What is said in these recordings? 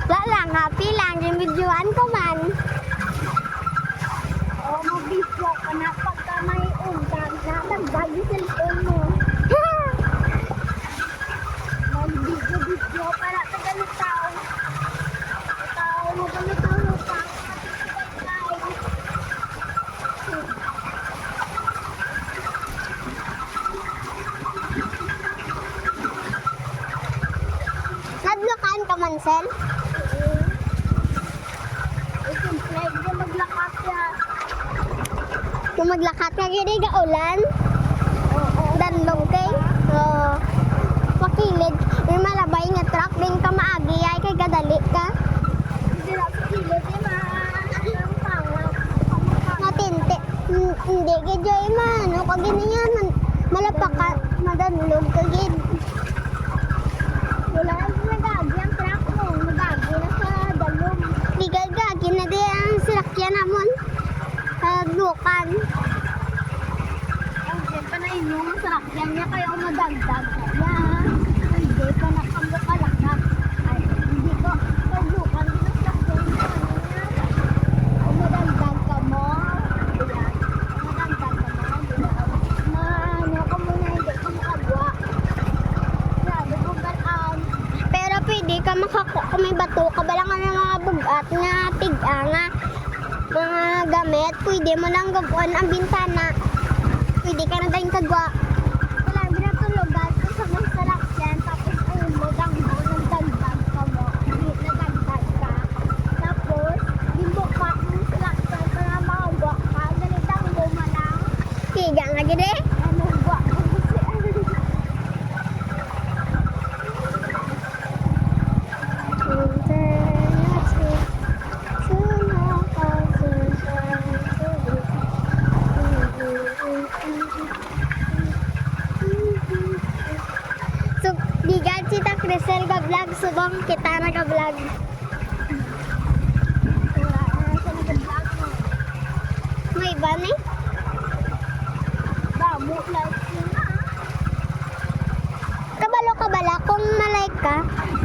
Wala lang, happy lang. Yung videoan ko man. O, mag-video ka na pagka may undang na nagdag yung cellphone mo. Mag-video para sa ganit tao. Tao mo ganit tao mo pa. Nadlokan ka man, Sel? Siyempre, hindi maglakas ya. Kung maglakat ka, gini ka ulan? Oo. Danlong kay? Oo. Pakilid. May malabay nga truck, din ka maagi, ay kay kadali ka. Hindi lang sa kilid, eh, ang pangak. Matinte. Hindi, gidyoy man. Ano ka ganyan? Malapak ka, madanlog ka, gid. Wala ang nagagi ang truck mo. Nagagi na sa dalong. Di ka gagi na di ang silakyan namon. Sa dukan. Ang pa na inyong sakyan niya kayo madagdag niya. Hindi pa nakabukalakak. Ay, hindi ko pagbukan na sakyan niya. Kung madagdag ka mo, ayan. Madagdag ka mo, ayan. Ano ka muna, hindi ka makagwa. Grabe kung galaan. Pero pwede ka makakuha kung may bato ka ba lang ng mga bugat nga tiga nga mga gamit. Pwede mo lang gabuan ang bintana. Pwede ka na tayong kagwa. Wala, binatulugan ko sa mga salakyan. Tapos, ulo, dangdang, nagdagdag ka mo. Nagdagdag ka. Tapos, limbuka ng salakyan para makagwa ka. Ganitang luma lang. Tiga nga gid eh. Ano, gwa ko kasi So, digad si Ta Crisel ka vlog, subong kita na ka vlog. wala na sa nagdagdag mo. May iba na eh. Damo, like yun na. Kabalo ka bala kung malay ka,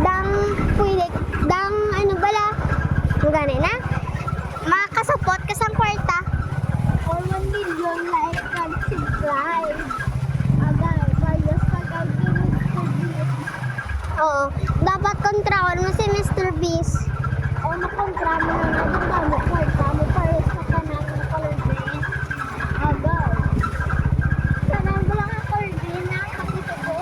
dang pwede, dang ano bala, gani na, makakasupot ka sa kwarta. Or 1 million like and subscribe. Agay, bayos pagay kinis. Oo, dapat kontrawan mo si Mr. Beast. O nakontra mo na nagdamo kwarta mo para sa kanang kalugin. Agay. Sanang ba lang ang kalugin na pakita ko?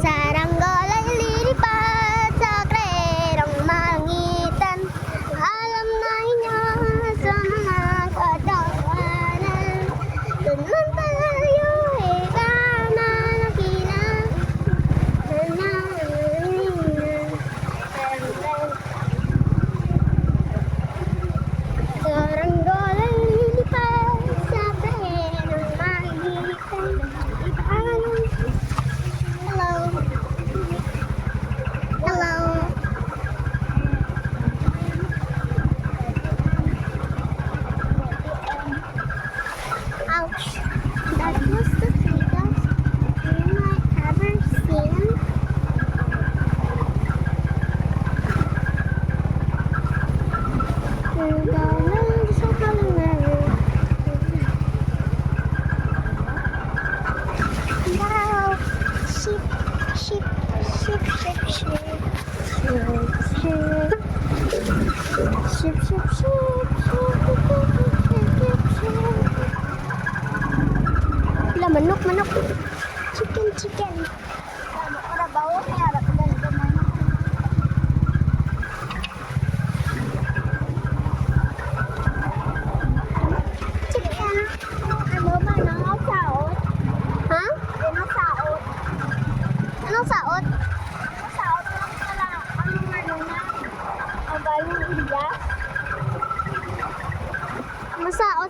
Sarang golay lilipat sa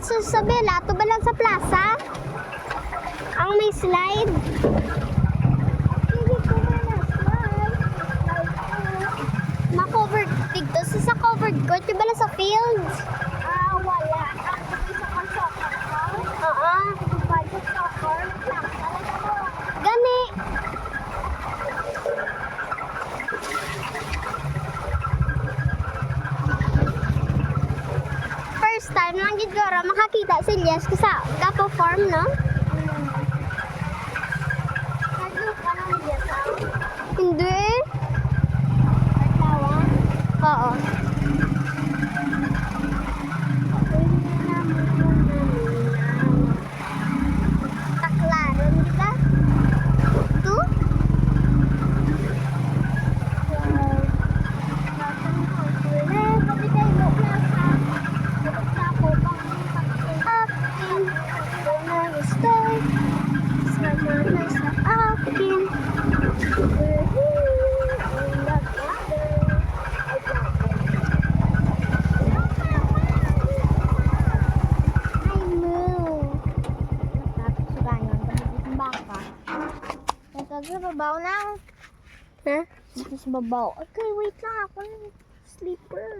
sa Isabela, to ba lang sa plaza? Ang may slide. Hindi ko man na-slide. Ma-covered dito. Sa covered court, di ba lang sa fields? Wala. Ako isa kang soccer ka. Oo. Dubai sa soccer. Lang. Talaga mo. Gani. First time lang gid ko makakita si Elias sa ka-perform, no? Naglo ka ng biyasa. Hindi. Naglawa. Oo. Taklaron, di ba? Two? Akin, unang stay. Sama na sa akin. I move. Sa babaw lang. Ha? Dito sa babaw. Okay, wait lang ako ng sleeper.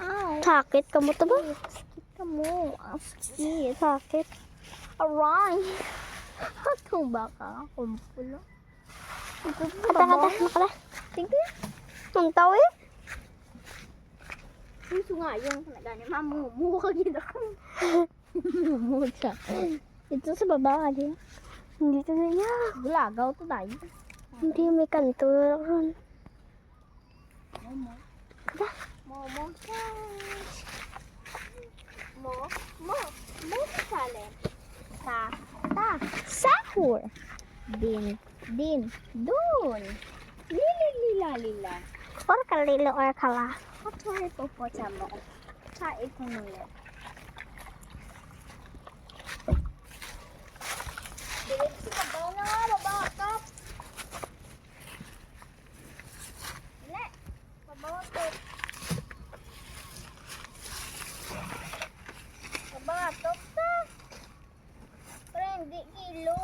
Ow. Sakit ka mo to ba? Kita mo. Ang sakit. Sakit. Aray. Hatong baka. Kumpulo. Kata, nakala. Sige. Ang tao eh. Gusto nga yung nagani. Mamumu ka gina ko. Mamumu siya. Ito sa baba ka din. Hindi to na niya. Gulagaw to tayo. Hindi may kanto ron. Momo. Momo. Mo challenge. Sahur. Din. Dun. Lila. Or kalilo or kala. Hotoy po po sa mo. Sa ito nila. Diretso ka ba na nga, babakap? Ne, babakap. Babakap na. Pero hindi kilo.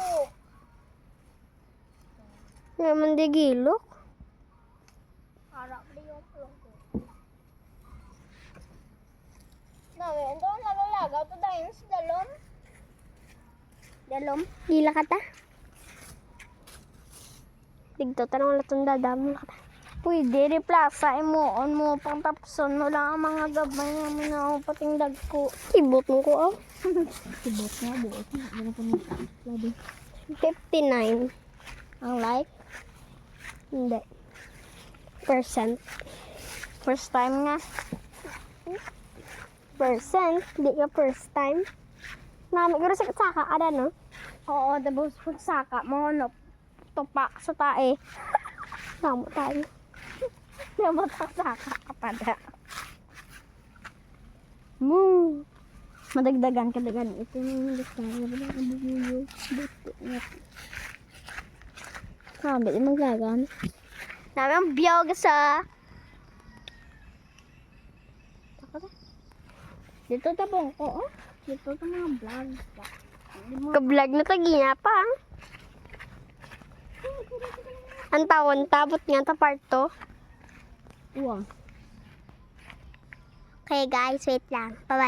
Naman di gilok. Harap na yung plong ko. Nawe, ito ang nalalagaw to dahil sa dalom. Dalom? Gila ka ta. Digto tanong latong dadamo ka ta. Pwede, replasain mo, on mo, pang tapson mo lang ang mga gabay naman na ako pating dagko. Kibot mo ko ah. Sibot nga, buot na. Ano pa nito? Labi. 59. Ang like? Hindi. Percent. First time nga. Percent. Di ka first time. Nami ko sa saka ada no? Oo, tapos pagsaka mo, no, tupak sa tae. Tamo tayo. Dapat pagsaka ka pa da. Moo. Madagdagan ka dagan. Ito yung listahan. Wala ka bubuyo. Buto nga. Sabi, di maglagan. Nami ang biyog sa Dito tabong ko, oh. Dito ito mga vlog. Hindi mo ka-vlog na tagina pa. Ang tawon tabot nga ta part 2. uwang. Okay guys, wait lang. Bye-bye.